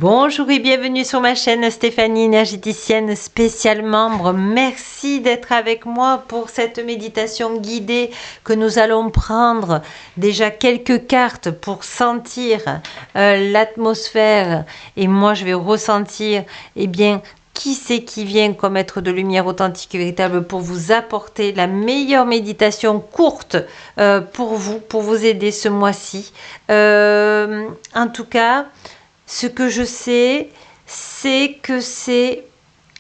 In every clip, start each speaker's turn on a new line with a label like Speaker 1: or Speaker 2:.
Speaker 1: Bonjour et bienvenue sur ma chaîne Stéphanie énergéticienne spéciale membre. Merci d'être avec moi pour cette méditation guidée que nous allons prendre déjà quelques cartes pour sentir l'atmosphère et moi je vais ressentir qui c'est qui vient comme être de lumière authentique et véritable pour vous apporter la meilleure méditation courte pour vous aider ce mois-ci. En tout cas, ce que je sais, c'est que c'est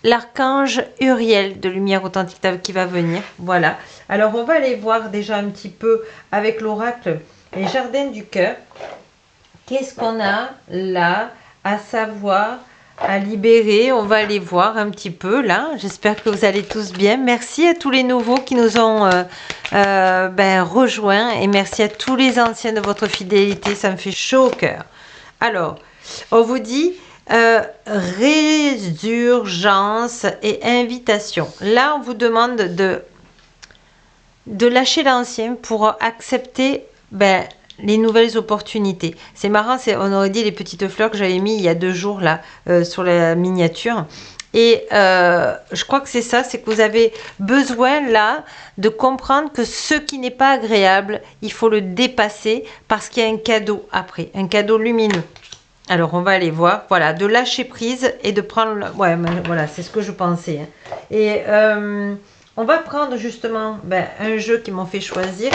Speaker 1: l'archange Uriel de lumière authentique qui va venir. Voilà. Alors, on va aller voir déjà un petit peu avec l'oracle les jardins du cœur. Qu'est-ce qu'on a là à savoir, à libérer? On va aller voir un petit peu là. J'espère que vous allez tous bien. Merci à tous les nouveaux qui nous ont rejoints et merci à tous les anciens de votre fidélité. Ça me fait chaud au cœur. Alors, on vous dit résurgence et invitation. Là, on vous demande de lâcher l'ancien pour accepter les nouvelles opportunités. C'est marrant, on aurait dit les petites fleurs que j'avais mis il y a 2 jours là sur la miniature. Et je crois que c'est ça, c'est que vous avez besoin là de comprendre que ce qui n'est pas agréable, il faut le dépasser parce qu'il y a un cadeau après, un cadeau lumineux. Alors, on va aller voir, voilà, de lâcher prise et de prendre... Ouais, voilà, c'est ce que je pensais. Hein. Et on va prendre justement un jeu qui m'ont fait choisir.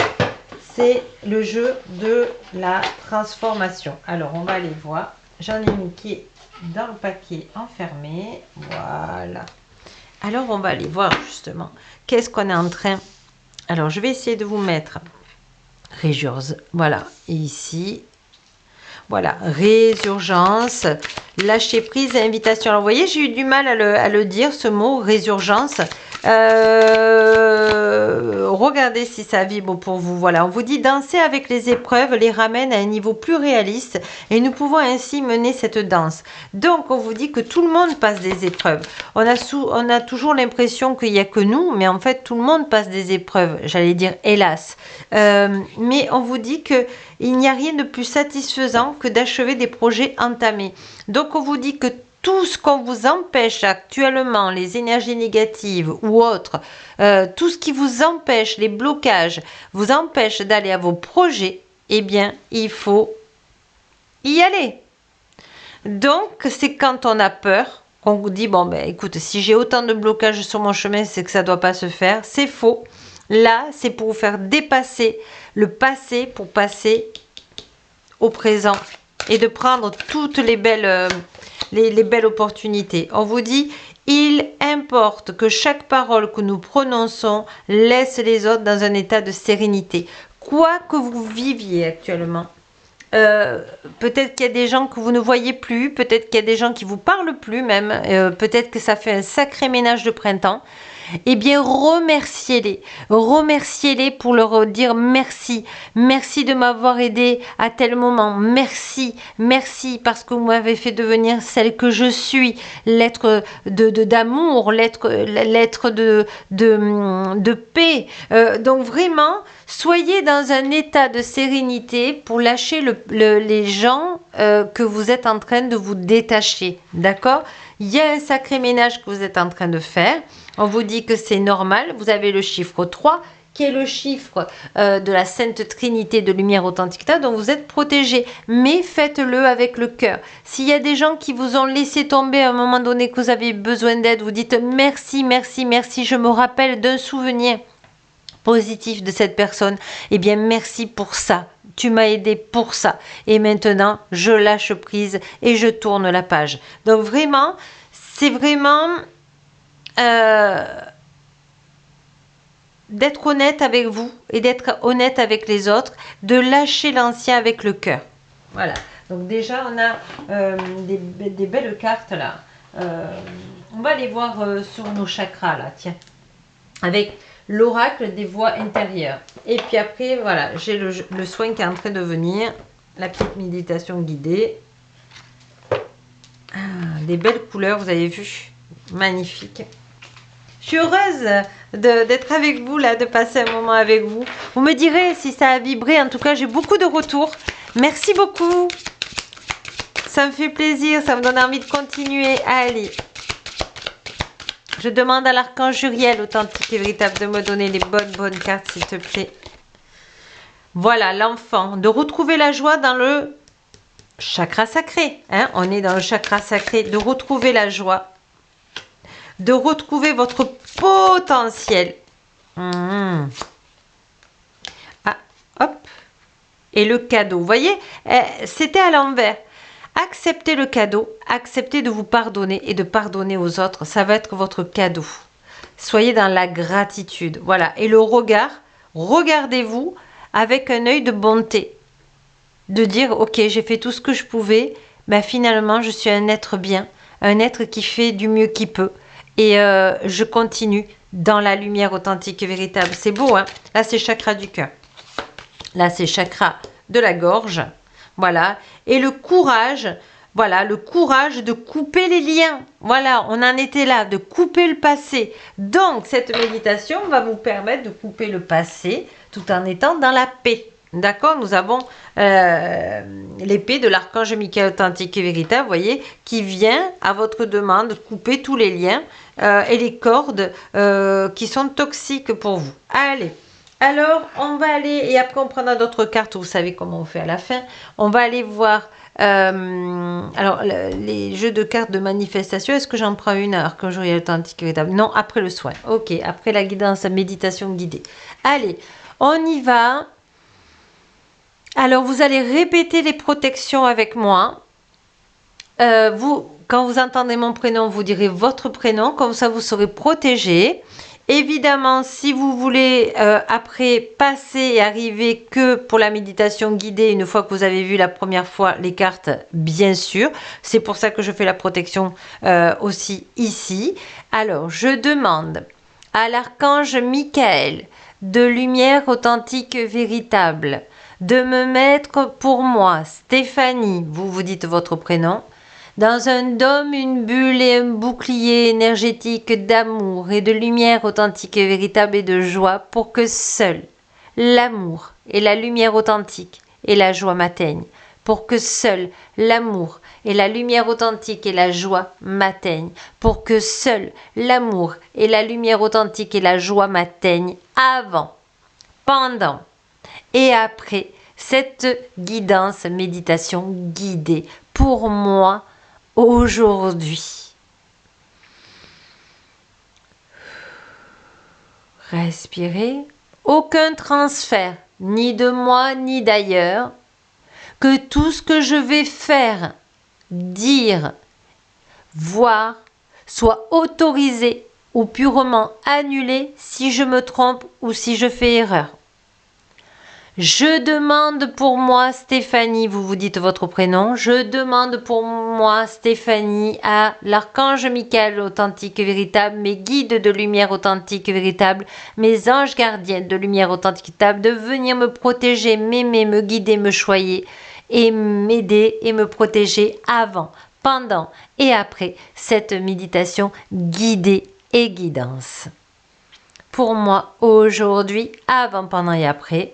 Speaker 1: C'est le jeu de la transformation. Alors, on va aller voir. J'en ai mis qui est dans le paquet enfermé. Voilà. Alors, on va aller voir justement. Qu'est-ce qu'on est en train... Alors, je vais essayer de vous mettre... Résurgence. Voilà. Et ici... Voilà, résurgence, lâcher prise, invitation. Alors, vous voyez, j'ai eu du mal à le dire, ce mot, résurgence. Regardez si ça vibre pour vous. Voilà, on vous dit danser avec les épreuves les ramène à un niveau plus réaliste et nous pouvons ainsi mener cette danse. Donc, on vous dit que tout le monde passe des épreuves. On a toujours l'impression qu'il n'y a que nous, mais en fait, tout le monde passe des épreuves. J'allais dire hélas. Mais on vous dit que il n'y a rien de plus satisfaisant que d'achever des projets entamés. Donc, on vous dit que tout ce qu'on vous empêche actuellement, les énergies négatives ou autres, tout ce qui vous empêche, les blocages, vous empêche d'aller à vos projets, eh bien, il faut y aller. Donc, c'est quand on a peur, qu'on vous dit, bon, écoute, si j'ai autant de blocages sur mon chemin, c'est que ça ne doit pas se faire. C'est faux. Là, c'est pour vous faire dépasser le passé pour passer au présent et de prendre toutes les belles, les belles opportunités. On vous dit, il importe que chaque parole que nous prononçons laisse les autres dans un état de sérénité. Quoi que vous viviez actuellement, peut-être qu'il y a des gens que vous ne voyez plus, peut-être qu'il y a des gens qui vous parlent plus même, peut-être que ça fait un sacré ménage de printemps. Eh bien, remerciez-les. Remerciez-les pour leur dire merci. Merci de m'avoir aidé à tel moment. Merci. Merci parce que vous m'avez fait devenir celle que je suis. L'être d'amour, l'être de paix. Donc vraiment, soyez dans un état de sérénité pour lâcher les gens que vous êtes en train de vous détacher. D'accord ? Il y a un sacré ménage que vous êtes en train de faire. On vous dit que c'est normal. Vous avez le chiffre 3 qui est le chiffre de la Sainte Trinité de lumière authentique. Donc vous êtes protégé. Mais faites-le avec le cœur. S'il y a des gens qui vous ont laissé tomber à un moment donné que vous avez besoin d'aide, vous dites merci, merci, merci. Je me rappelle d'un souvenir positif de cette personne. Eh bien, merci pour ça. Tu m'as aidé pour ça. Et maintenant, je lâche prise et je tourne la page. Donc vraiment, c'est vraiment d'être honnête avec vous et d'être honnête avec les autres, de lâcher l'ancien avec le cœur. Voilà. Donc déjà, on a des belles cartes là. On va aller voir sur nos chakras là, tiens. Avec l'oracle des voies intérieures. Et puis après, voilà, j'ai le soin qui est en train de venir. La petite méditation guidée. Des belles couleurs, vous avez vu. Magnifique. Je suis heureuse d'être avec vous, là, de passer un moment avec vous. Vous me direz si ça a vibré. En tout cas, j'ai beaucoup de retours. Merci beaucoup. Ça me fait plaisir, ça me donne envie de continuer. Allez. Je demande à l'archange Uriel, authentique et véritable, de me donner les bonnes cartes, s'il te plaît. Voilà, l'enfant. De retrouver la joie dans le chakra sacré. Hein? On est dans le chakra sacré. De retrouver la joie. De retrouver votre potentiel. Ah, hop. Et le cadeau. Vous voyez, c'était à l'envers. Acceptez le cadeau. Acceptez de vous pardonner et de pardonner aux autres. Ça va être votre cadeau. Soyez dans la gratitude. Voilà. Et le regard, regardez-vous avec un œil de bonté. De dire, ok, j'ai fait tout ce que je pouvais. Ben, finalement, je suis un être bien. Un être qui fait du mieux qu'il peut. Et je continue dans la lumière authentique et véritable. C'est beau, hein? Là, c'est chakra du cœur. Là, c'est chakra de la gorge. Voilà. Et le courage, voilà, le courage de couper les liens. Voilà, on en était là, de couper le passé. Donc, cette méditation va vous permettre de couper le passé tout en étant dans la paix. D'accord? Nous avons l'épée de l'archange Michael authentique et véritable, vous voyez, qui vient à votre demande couper tous les liens et les cordes qui sont toxiques pour vous. Allez. Alors, on va aller, et après on prendra d'autres cartes, vous savez comment on fait à la fin. On va aller voir, alors, les jeux de cartes de manifestation. Est-ce que j'en prends une à Archange Uriel authentique et véritable? Non, après le soin. Ok, après la guidance, la méditation guidée. Allez, on y va. Alors, vous allez répéter les protections avec moi. Quand vous entendez mon prénom, vous direz votre prénom, comme ça vous serez protégé. Évidemment, si vous voulez après passer et arriver que pour la méditation guidée, une fois que vous avez vu la première fois les cartes, bien sûr. C'est pour ça que je fais la protection aussi ici. Alors, je demande à l'archange Michael de lumière authentique véritable de me mettre pour moi, Stéphanie, vous vous dites votre prénom, dans un dôme, une bulle et un bouclier énergétique d'amour et de lumière authentique et véritable et de joie pour que seul l'amour et la lumière authentique et la joie m'atteignent. Pour que seul l'amour et la lumière authentique et la joie m'atteignent. Pour que seul l'amour et la lumière authentique et la joie m'atteignent avant, pendant et après cette guidance, méditation guidée pour moi aujourd'hui. Respirez. Aucun transfert, ni de moi ni d'ailleurs. Que tout ce que je vais faire, dire, voir, soit autorisé ou purement annulé si je me trompe ou si je fais erreur. Je demande pour moi, Stéphanie, vous vous dites votre prénom, je demande pour moi, Stéphanie, à l'archange Michael authentique et véritable, mes guides de lumière authentique et véritable, mes anges gardiens de lumière authentique et véritable, de venir me protéger, m'aimer, me guider, me choyer et m'aider et me protéger avant, pendant et après cette méditation guidée et guidance. Pour moi, aujourd'hui, avant, pendant et après.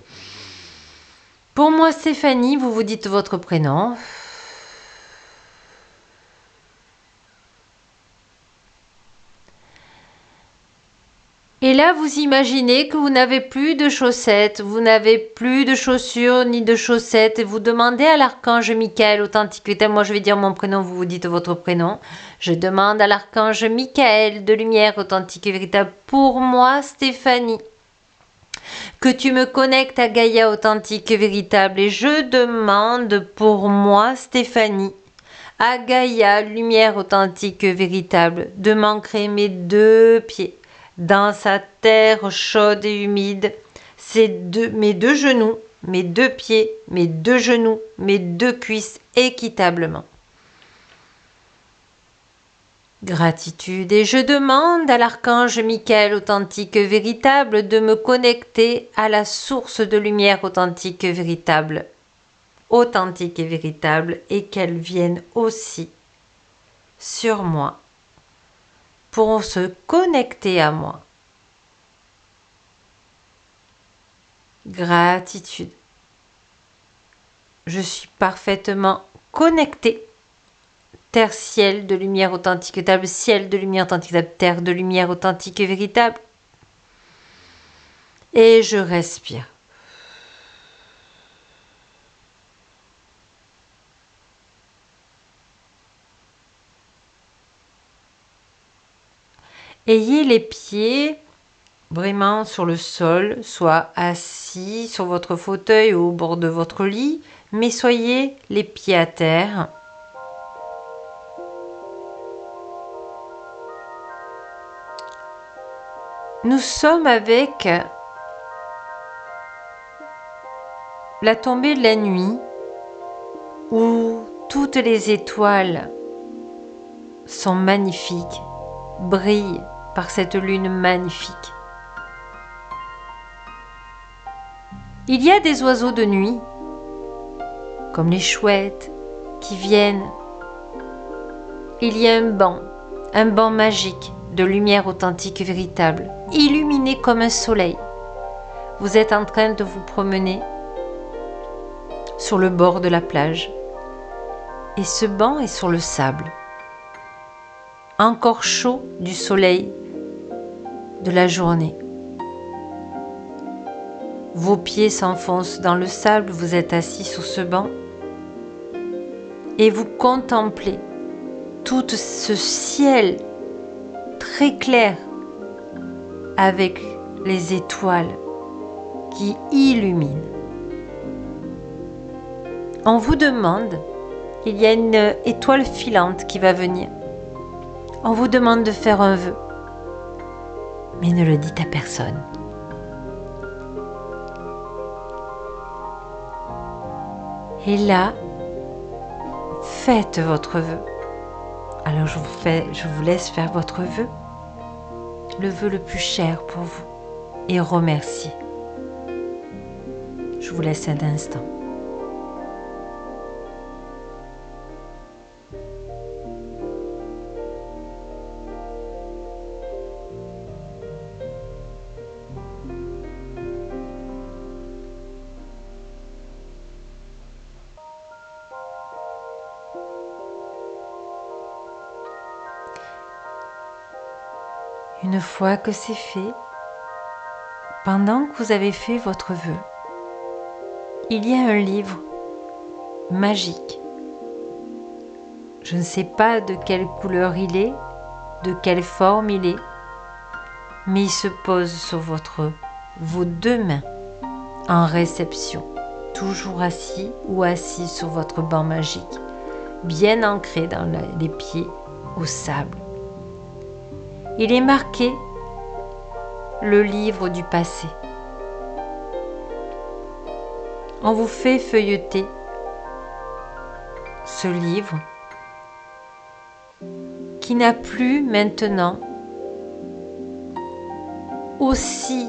Speaker 1: Pour moi, Stéphanie, vous vous dites votre prénom. Et là, vous imaginez que vous n'avez plus de chaussettes, vous n'avez plus de chaussures ni de chaussettes. Et vous demandez à l'archange Michael, authentique. Moi, je vais dire mon prénom, vous vous dites votre prénom. Je demande à l'archange Michael de lumière authentique et véritable pour moi, Stéphanie. Que tu me connectes à Gaïa authentique et véritable. Et je demande pour moi, Stéphanie, à Gaïa, lumière authentique et véritable, de m'ancrer mes deux pieds dans sa terre chaude et humide. Mes deux genoux, mes deux pieds, mes deux genoux, mes deux cuisses équitablement. Gratitude. Et je demande à l'archange Michael authentique véritable de me connecter à la source de lumière authentique et véritable, et qu'elle vienne aussi sur moi pour se connecter à moi. Gratitude. Je suis parfaitement connectée Terre, ciel de lumière authentique et véritable. Ciel de lumière authentique et véritable. Terre de lumière authentique et véritable. Et je respire. Ayez les pieds vraiment sur le sol, soit assis sur votre fauteuil ou au bord de votre lit, mais soyez les pieds à terre. Nous sommes avec la tombée de la nuit où toutes les étoiles sont magnifiques, brillent par cette lune magnifique. Il y a des oiseaux de nuit, comme les chouettes, qui viennent. Il y a un banc magique de lumière authentique et véritable, illuminé comme un soleil. Vous êtes en train de vous promener sur le bord de la plage. Et ce banc est sur le sable, encore chaud du soleil de la journée. Vos pieds s'enfoncent dans le sable, vous êtes assis sur ce banc et vous contemplez tout ce ciel très clair avec les étoiles qui illuminent. On vous demande, il y a une étoile filante qui va venir. On vous demande de faire un vœu, mais ne le dites à personne. Et là, faites votre vœu. Alors je vous laisse faire votre vœu, le vœu le plus cher pour vous, et remercier. Je vous laisse un instant. Une fois que c'est fait, pendant que vous avez fait votre vœu, il y a un livre magique. Je ne sais pas de quelle couleur il est, de quelle forme il est, mais il se pose sur vos deux mains en réception, toujours assis ou assise sur votre banc magique, bien ancré dans les pieds au sable. Il est marqué le livre du passé. On vous fait feuilleter ce livre qui n'a plus maintenant aussi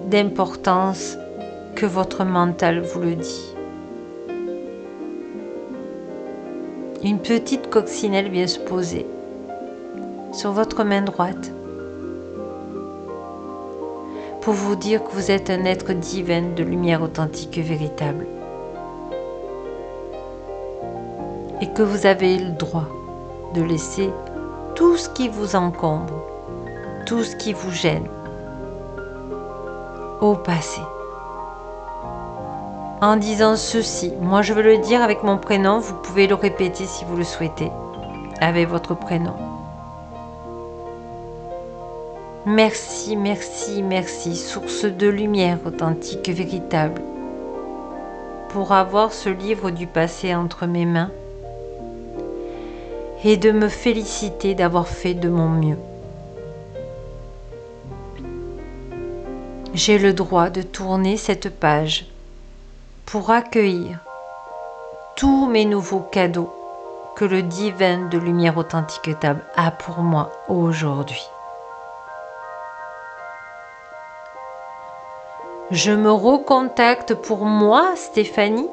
Speaker 1: d'importance que votre mental vous le dit. Une petite coccinelle vient se poser sur votre main droite pour vous dire que vous êtes un être divin de lumière authentique et véritable et que vous avez le droit de laisser tout ce qui vous encombre, tout ce qui vous gêne au passé. En disant ceci, moi je veux le dire avec mon prénom, vous pouvez le répéter si vous le souhaitez, avec votre prénom. Merci, merci, merci, source de lumière authentique et véritable, pour avoir ce livre du passé entre mes mains et de me féliciter d'avoir fait de mon mieux. J'ai le droit de tourner cette page pour accueillir tous mes nouveaux cadeaux que le divin de lumière authentique et véritable a pour moi aujourd'hui. Je me recontacte pour moi, Stéphanie,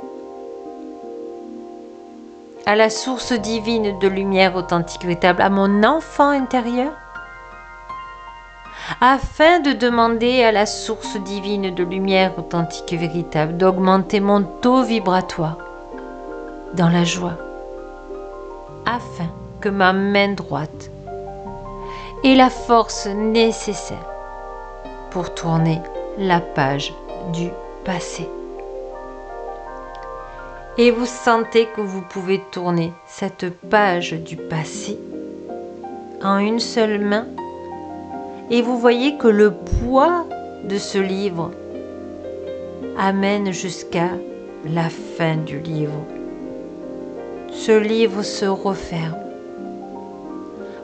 Speaker 1: à la source divine de lumière authentique et véritable, à mon enfant intérieur, afin de demander à la source divine de lumière authentique et véritable d'augmenter mon taux vibratoire dans la joie, afin que ma main droite ait la force nécessaire pour tourner la page du passé. Et vous sentez que vous pouvez tourner cette page du passé en une seule main. Et vous voyez que le poids de ce livre amène jusqu'à la fin du livre. Ce livre se referme.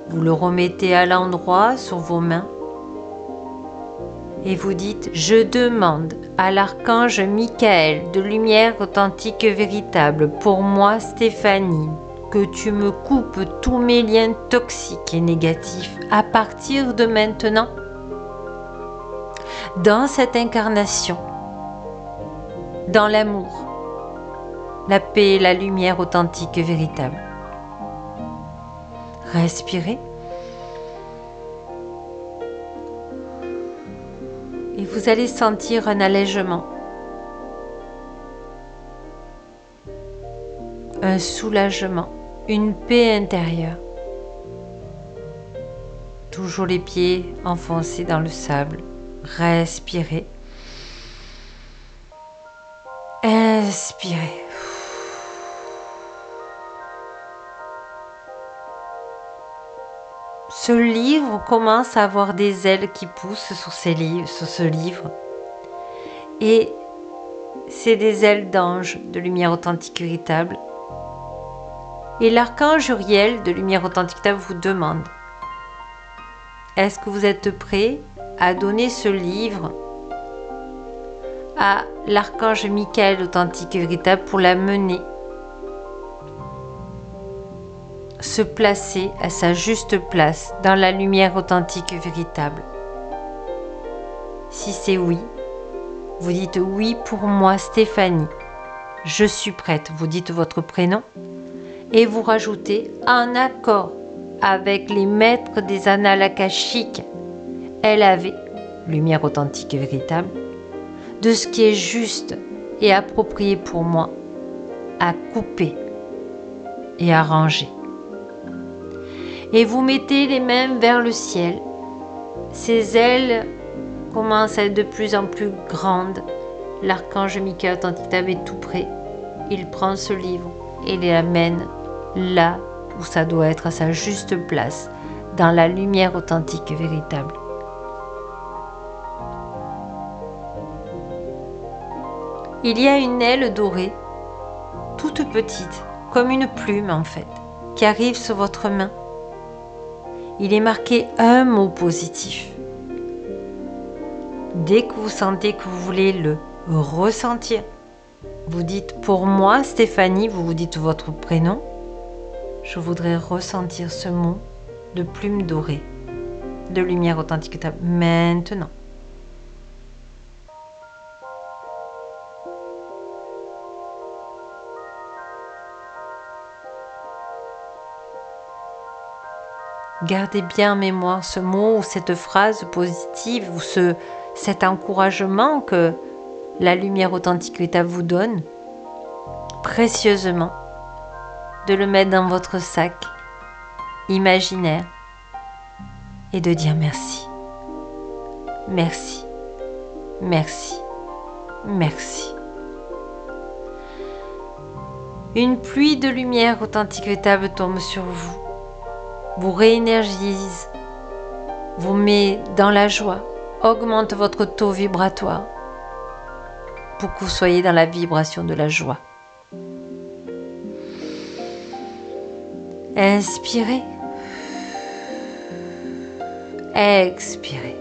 Speaker 1: Vous le remettez à l'endroit sur vos mains et vous dites « Je demande à l'archange Michael de lumière authentique et véritable pour moi Stéphanie que tu me coupes tous mes liens toxiques et négatifs à partir de maintenant dans cette incarnation, dans l'amour, la paix et la lumière authentique et véritable. » Respirez. Et vous allez sentir un allègement, un soulagement, une paix intérieure. Toujours les pieds enfoncés dans le sable. Respirez. Inspirez. Ce livre commence à avoir des ailes qui poussent sur ce livre. Et c'est des ailes d'ange de lumière authentique véritable. Et l'archange Uriel de lumière authentique véritable vous demande: est-ce que vous êtes prêt à donner ce livre à l'archange Michael authentique et véritable pour la mener, se placer à sa juste place dans la lumière authentique et véritable? Si c'est oui, vous dites oui pour moi Stéphanie, je suis prête. Vous dites votre prénom et vous rajoutez en accord avec les maîtres des annales akashiques, LAV, lumière authentique et véritable, de ce qui est juste et approprié pour moi à couper et à ranger. Et vous mettez les mains vers le ciel. Ces ailes commencent à être de plus en plus grandes. L'archange Michael authentique est tout près. Il prend ce livre et l'amène là où ça doit être, à sa juste place, dans la lumière authentique et véritable. Il y a une aile dorée, toute petite, comme une plume en fait, qui arrive sur votre main. Il est marqué un mot positif. Dès que vous sentez que vous voulez le ressentir, vous dites pour moi Stéphanie, vous vous dites votre prénom, je voudrais ressentir ce mot de plume dorée, de lumière authentique maintenant. Gardez bien en mémoire ce mot ou cette phrase positive ou cet encouragement que la lumière authentique vous donne précieusement, de le mettre dans votre sac imaginaire et de dire merci, merci, merci, merci. Une pluie de lumière authentique véritable tombe sur vous, vous réénergise, vous met dans la joie, augmente votre taux vibratoire pour que vous soyez dans la vibration de la joie. Inspirez. Expirez.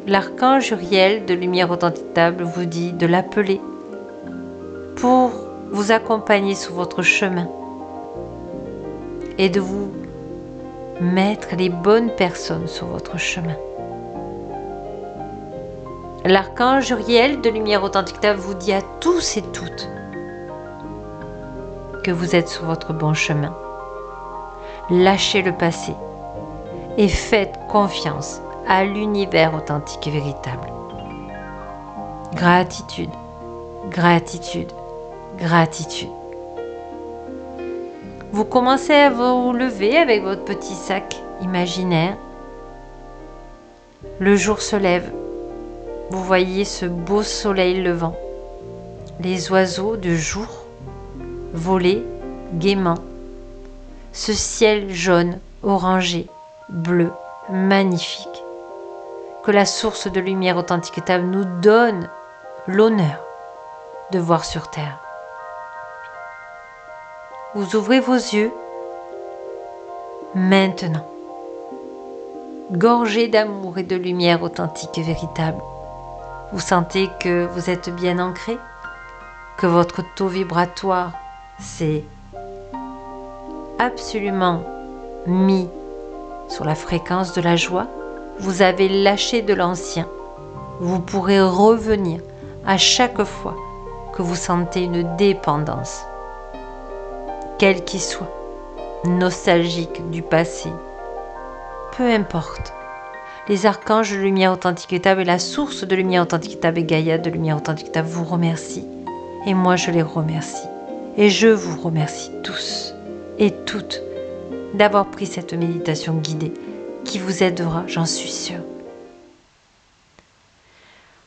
Speaker 1: L'archange Uriel de lumière authentique vous dit de l'appeler pour vous accompagner sur votre chemin et de vous mettre les bonnes personnes sur votre chemin. L'archange Uriel de lumière authentique vous dit à tous et toutes que vous êtes sur votre bon chemin. Lâchez le passé et faites confiance à l'univers authentique et véritable. Gratitude, gratitude, gratitude. Vous commencez à vous lever avec votre petit sac imaginaire. Le jour se lève. Vous voyez ce beau soleil levant. Les oiseaux de jour voler gaiement. Ce ciel jaune, orangé, bleu, magnifique. Que la source de lumière authentique table nous donne l'honneur de voir sur terre. Vous ouvrez vos yeux maintenant, gorgés d'amour et de lumière authentique et véritable. Vous sentez que vous êtes bien ancré, que votre taux vibratoire s'est absolument mis sur la fréquence de la joie. Vous avez lâché de l'ancien. Vous pourrez revenir à chaque fois que vous sentez une dépendance, quelle qu'il soit, nostalgique du passé. Peu importe. Les archanges de lumière authentique et table et la source de lumière authentique et table et Gaïa de lumière authentique et table vous remercient. Et moi je les remercie. Et je vous remercie tous et toutes d'avoir pris cette méditation guidée qui vous aidera, j'en suis sûre.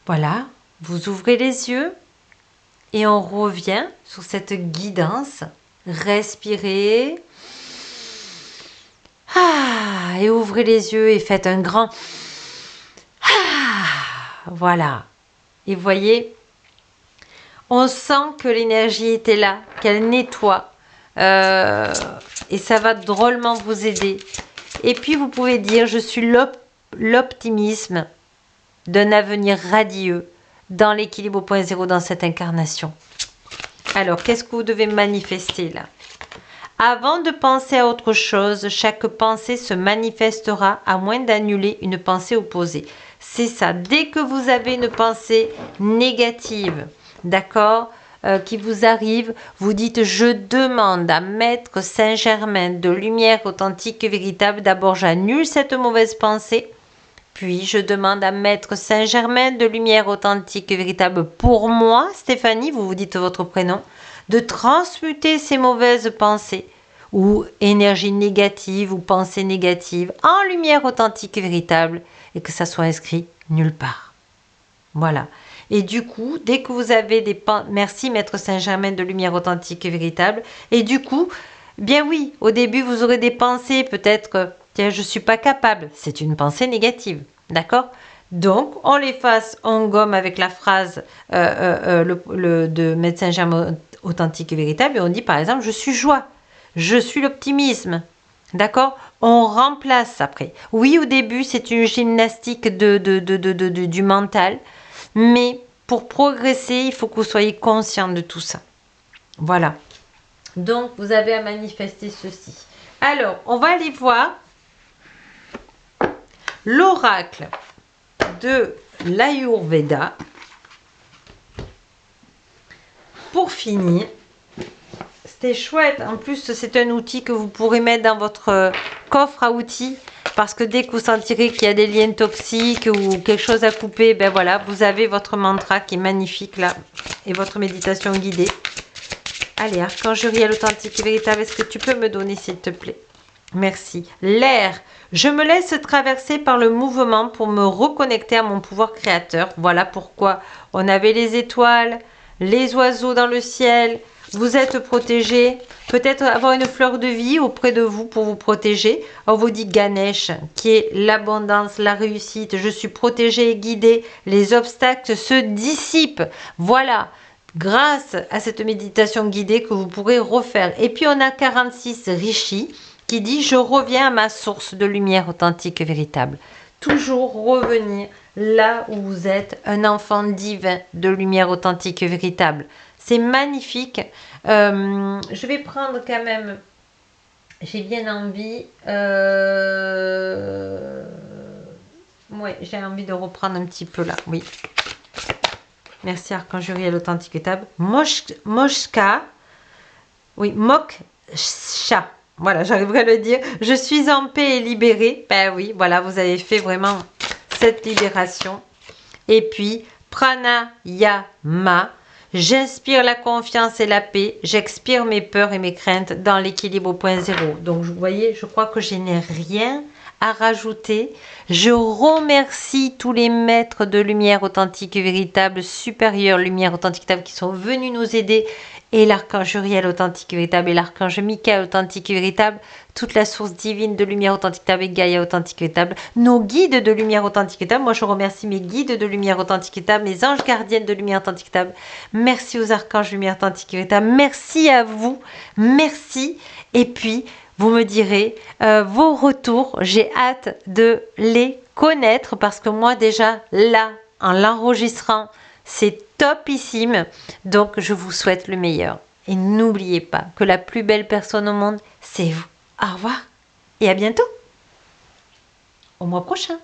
Speaker 1: Voilà, vous ouvrez les yeux et on revient sur cette guidance. Respirez. Et ouvrez les yeux et faites un grand voilà. Et voyez, on sent que l'énergie était là, qu'elle nettoie. Et ça va drôlement vous aider. Et puis vous pouvez dire, je suis l'optimisme d'un avenir radieux dans l'équilibre au point zéro dans cette incarnation. Alors, qu'est-ce que vous devez manifester là? Avant de penser à autre chose, chaque pensée se manifestera à moins d'annuler une pensée opposée. C'est ça. Dès que vous avez une pensée négative, d'accord, qui vous arrive, vous dites « Je demande à Maître Saint-Germain de lumière authentique et véritable. D'abord, j'annule cette mauvaise pensée. Puis, je demande à Maître Saint-Germain de lumière authentique et véritable pour moi, Stéphanie, vous vous dites votre prénom, de transmuter ces mauvaises pensées ou énergie négative ou pensée négative en lumière authentique et véritable et que ça soit inscrit nulle part. » Voilà. Et du coup, dès que vous avez des pensées, merci Maître Saint-Germain de lumière authentique et véritable, et du coup, bien oui, au début vous aurez des pensées, peut-être, tiens, je ne suis pas capable, c'est une pensée négative, d'accord? Donc, on l'efface, on gomme avec la phrase de Maître Saint-Germain authentique et véritable, et on dit par exemple, je suis joie, je suis l'optimisme. D'accord? On remplace après. Oui, au début, c'est une gymnastique du mental, mais pour progresser, il faut que vous soyez conscient de tout ça. Voilà. Donc, vous avez à manifester ceci. Alors, on va aller voir l'oracle de l'Ayurveda. Pour finir, c'était chouette. En plus, c'est un outil que vous pourrez mettre dans votre coffre à outils. Parce que dès que vous sentirez qu'il y a des liens toxiques ou quelque chose à couper, ben voilà, vous avez votre mantra qui est magnifique là. Et votre méditation guidée. Allez, Archange Uriel authentique et véritable, est-ce que tu peux me donner s'il te plaît? Merci. L'air. Je me laisse traverser par le mouvement pour me reconnecter à mon pouvoir créateur. Voilà pourquoi on avait les étoiles, les oiseaux dans le ciel. Vous êtes protégé. Peut-être avoir une fleur de vie auprès de vous pour vous protéger. On vous dit Ganesh, qui est l'abondance, la réussite. Je suis protégé et guidé. Les obstacles se dissipent. Voilà. Grâce à cette méditation guidée que vous pourrez refaire. Et puis on a 46 Rishi qui dit « Je reviens à ma source de lumière authentique et véritable ». Toujours revenir là où vous êtes, un enfant divin de lumière authentique et véritable. C'est magnifique. Je vais prendre quand même, j'ai bien envie, ouais, j'ai envie de reprendre un petit peu là, oui. Merci Archange Uriel authentique et véritable. Moshka, oui, Moksha. Voilà, j'arriverai à le dire. Je suis en paix et libérée. Ben oui, voilà, vous avez fait vraiment cette libération. Et puis, Pranayama. J'inspire la confiance et la paix. J'expire mes peurs et mes craintes dans l'équilibre au point zéro. Donc, vous voyez, je crois que je n'ai rien à rajouter. Je remercie tous les maîtres de lumière authentique et véritable, supérieure lumière authentique véritable qui sont venus nous aider, et l'archange Uriel authentique et véritable et l'archange Michael authentique et véritable, toute la source divine de lumière authentique et Gaïa authentique et véritable, nos guides de lumière authentique et véritable. Moi, je remercie mes guides de lumière authentique et véritable, mes anges gardiennes de lumière authentique et véritable. Merci aux archanges lumière authentique et véritable. Merci à vous. Merci. Et puis, vous me direz vos retours. J'ai hâte de les connaître parce que moi déjà là, en l'enregistrant, c'est topissime. Donc je vous souhaite le meilleur. Et n'oubliez pas que la plus belle personne au monde, c'est vous. Au revoir et à bientôt. Au mois prochain.